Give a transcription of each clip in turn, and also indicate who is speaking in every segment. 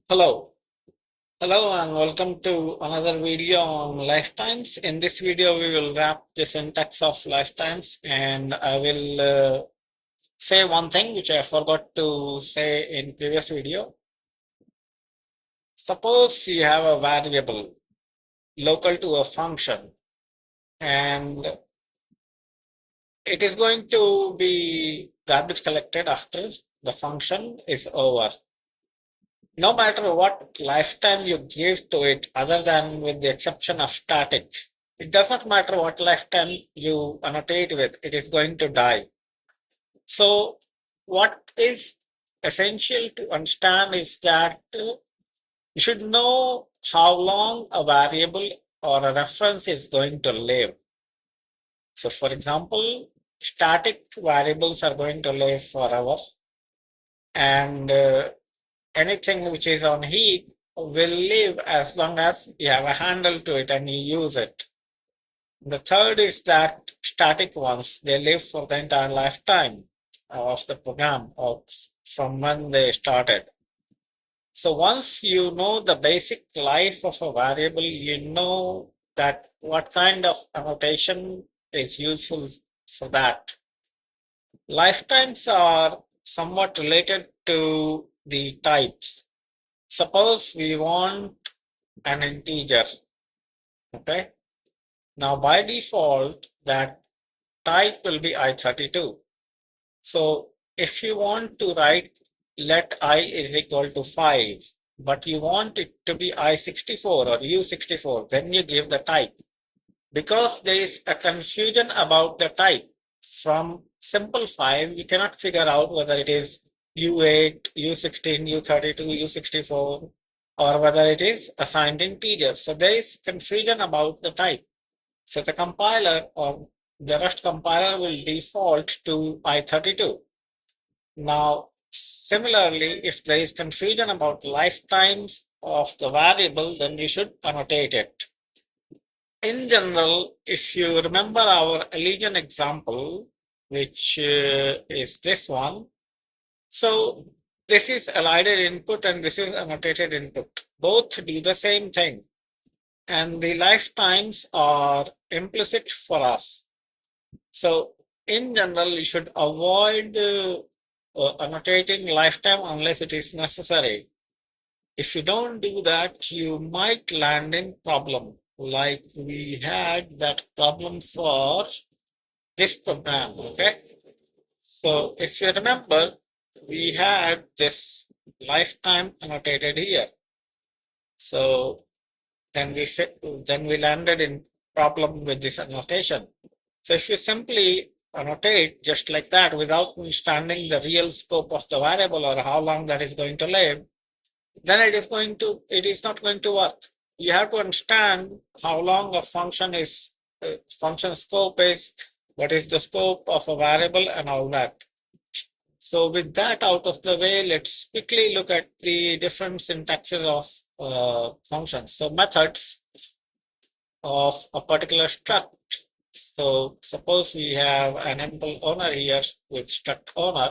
Speaker 1: Hello. Hello and welcome to another video on lifetimes. In this video, we will wrap the syntax of lifetimes and I will say one thing which I forgot to say in previous video. Suppose you have a variable local to a function and it is going to be garbage collected after the function is over. No matter what lifetime you give to it, other than with the exception of static, it does not matter what lifetime you annotate with, it is going to die. So, what is essential to understand is that you should know how long a variable or a reference is going to live. So, for example, static variables are going to live forever, and anything which is on heap will live as long as you have a handle to it and you use it. The third is that static ones, they live for the entire lifetime of the program or from when they started. So once you know the basic life of a variable, you know that what kind of annotation is useful for that. Lifetimes are somewhat related to the types. Suppose we want an integer, okay? Now by default, that type will be i32. So if you want to write let I is equal to 5, but you want it to be i64 or u64, then you give the type. Because there is a confusion about the type, from simple 5, you cannot figure out whether it is u8, u16, u32, u64, or whether it is assigned integer. So there is confusion about the type. So the compiler or the Rust compiler will default to i32. Now, similarly, if there is confusion about lifetimes of the variable, then you should annotate it. In general, if you remember our Allegiant example, which is this one, so this is elided input and this is annotated input. Both do the same thing. And the lifetimes are implicit for us. So in general, you should avoid annotating lifetime unless it is necessary. If you don't do that, you might land in problem. Like we had that problem for this program, okay? So if you remember, we had this lifetime annotated here. So then we landed in problem with this annotation. So if you simply annotate just like that without understanding the real scope of the variable or how long that is going to live, then it is not going to work. You have to understand how long a function is, function scope is, what is the scope of a variable and all that. So with that out of the way, let's quickly look at the different syntaxes of functions. So methods of a particular struct. So suppose we have an empl owner here with struct owner.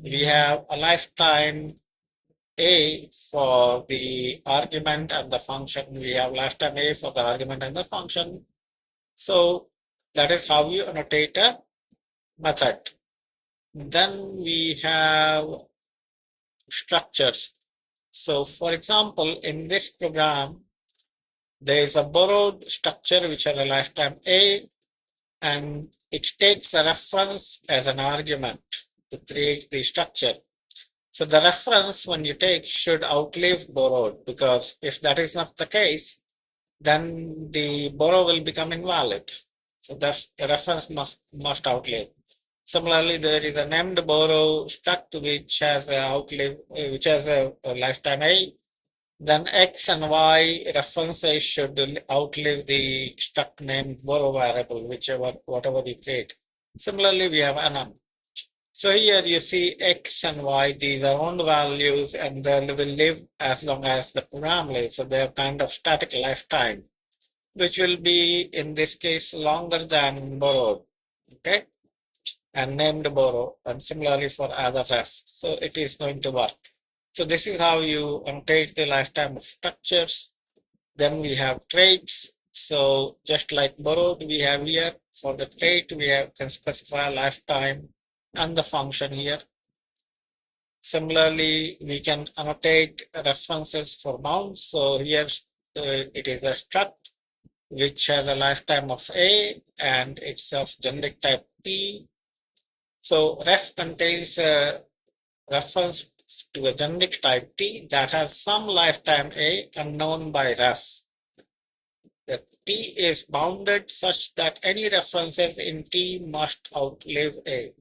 Speaker 1: We have a lifetime a for the argument and the function. We have lifetime a for the argument and the function. So that is how you annotate a method. Then we have structures. So for example, in this program, there is a borrowed structure which has a lifetime a, and it takes a reference as an argument to create the structure. So the reference when you take should outlive borrowed, because if that is not the case, then the borrow will become invalid. So that's the reference must outlive. Similarly, there is a named borrow struct which has a lifetime a. Then x and y references should outlive the struct named borrow variable, whatever you create. Similarly, we have nm. So here you see x and y, these are owned values and they will live as long as the program lives. So they have kind of static lifetime, which will be in this case longer than borrowed, okay? And named borrow, and similarly for other ref. So it is going to work. So this is how you annotate the lifetime of structures. Then we have traits. So just like borrowed, we have here for the trait, we can specify lifetime and the function here. Similarly, we can annotate references for bounds. So here it is a struct which has a lifetime of A and it's of generic type T. So ref contains a reference to a generic type T that has some lifetime A unknown by ref. The T is bounded such that any references in T must outlive A.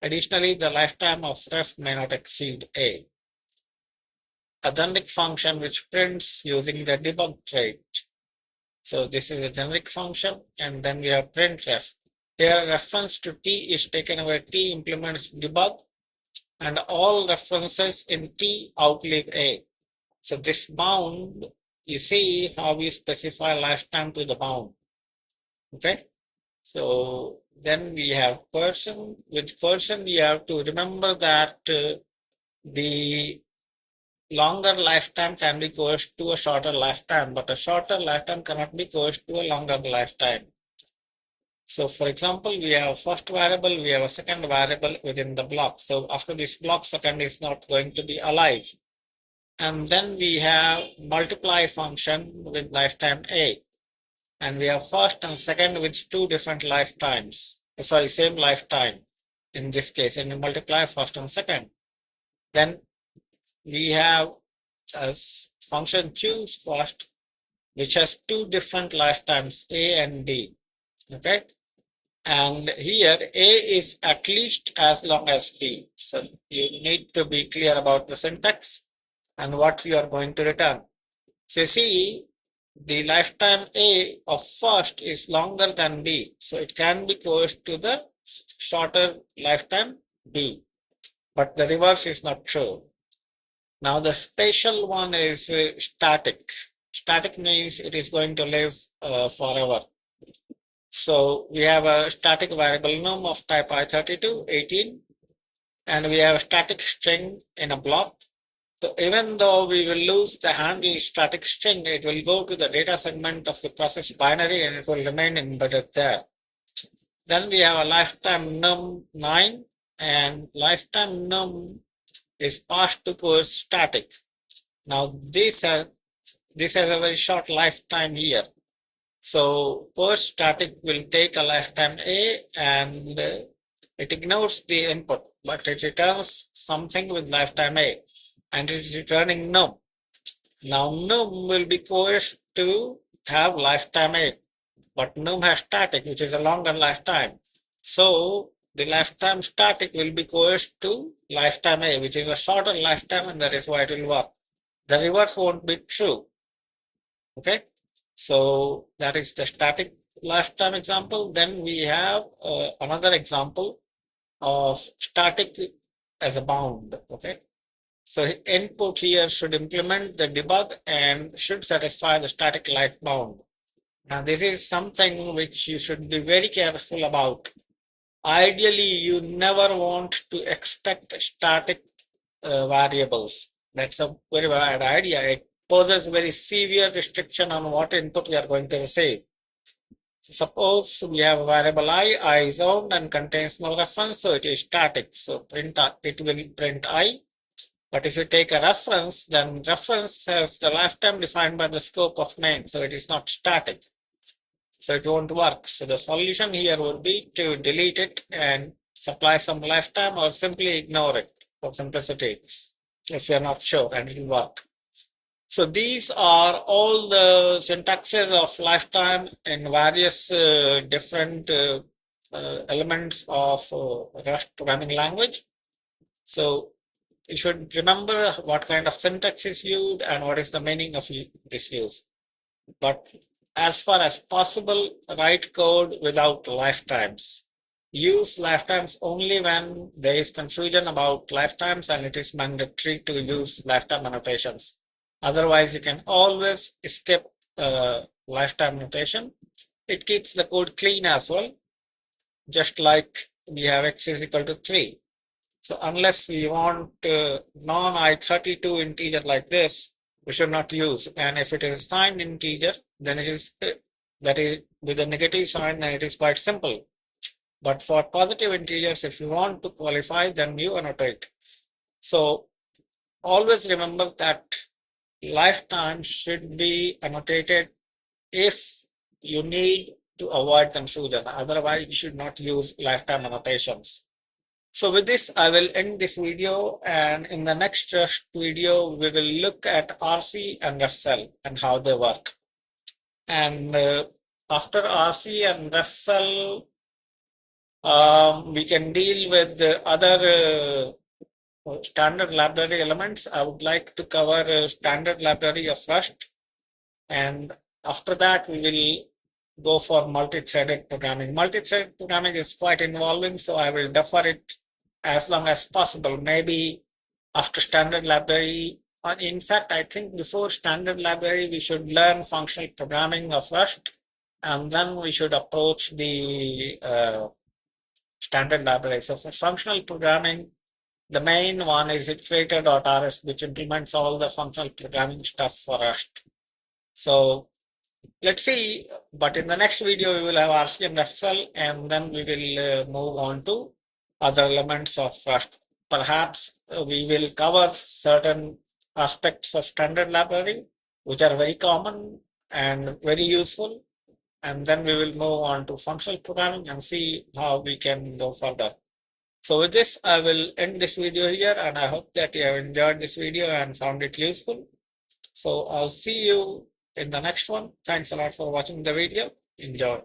Speaker 1: Additionally, the lifetime of ref may not exceed A. A generic function which prints using the debug trait. So this is a generic function, and then we have printf. Here reference to T is taken away. T implements debug, and all references in T outlive A. So this bound, you see how we specify lifetime to the bound. Okay. So then we have person. With person, you have to remember that the longer lifetime can be coerced to a shorter lifetime, but a shorter lifetime cannot be coerced to a longer lifetime. So for example, we have a first variable, we have a second variable within the block. So after this block, second is not going to be alive. And then we have multiply function with lifetime A. And we have first and second with two different lifetimes. Sorry, same lifetime in this case, and we multiply first and second. Then we have a function choose first, which has two different lifetimes, A and D. Okay. And here A is at least as long as B. So you need to be clear about the syntax and what you are going to return. So see, the lifetime A of first is longer than B. So it can be coerced to the shorter lifetime B. But the reverse is not true. Now the special one is static. Static means it is going to live forever. So we have a static variable num of type i32, 18, and we have a static string in a block. So even though we will lose the handle static string, it will go to the data segment of the process binary and it will remain embedded there. Then we have a lifetime num 9, and lifetime num is passed to course static. Now this has a very short lifetime here. So course static will take a lifetime A and it ignores the input, but it returns something with lifetime A, and it is returning num. Now num will be coerced to have lifetime A, but num has static, which is a longer lifetime. So the lifetime static will be coerced to lifetime A, which is a shorter lifetime, and that is why it will work. The reverse won't be true. Okay. So that is the static lifetime example. Then we have another example of static as a bound. Okay. So input here should implement the debug and should satisfy the static life bound. Now this is something which you should be very careful about. Ideally, you never want to expect static variables. That's a very bad idea. It poses very severe restriction on what input we are going to receive. So suppose we have a variable I is owned and contains no reference, so it is static. So it will print I. But if you take a reference, then reference has the lifetime defined by the scope of main, so it is not static. So it won't work. So the solution here would be to delete it and supply some lifetime, or simply ignore it for simplicity if you're not sure, and it will work. So these are all the syntaxes of lifetime in various different elements of Rust programming language. So you should remember what kind of syntax is used and what is the meaning of this use. But as far as possible, write code without lifetimes. Use lifetimes only when there is confusion about lifetimes and it is mandatory to use lifetime annotations. Otherwise, you can always skip lifetime notation. It keeps the code clean as well, just like we have x is equal to 3. So unless we want non-I32 integer like this, we should not use. And if it is signed integer, then it is that is with a negative sign, then it is quite simple. But for positive integers, if you want to qualify, then you annotate. So always remember that lifetime should be annotated if you need to avoid confusion. Otherwise, you should not use lifetime annotations. So with this, I will end this video, and in the next video, we will look at RC and RefCell and how they work. And after RC and RefCell, we can deal with the other standard library elements. I would like to cover standard library of Rust, and after that we will go for multi-threaded programming. Multi-threaded programming is quite involving, so I will defer it as long as possible. Maybe after standard library, or in fact, I think before standard library, we should learn functional programming of Rust, and then we should approach the standard library. So for functional programming, the main one is iterator.rs, which implements all the functional programming stuff for Rust. So let's see, but in the next video, we will have RC and RefCell, and then we will move on to other elements of Rust. Perhaps we will cover certain aspects of standard library, which are very common and very useful. And then we will move on to functional programming and see how we can go further. So with this, I will end this video here, and I hope that you have enjoyed this video and found it useful. So I'll see you in the next one. Thanks a lot for watching the video. Enjoy.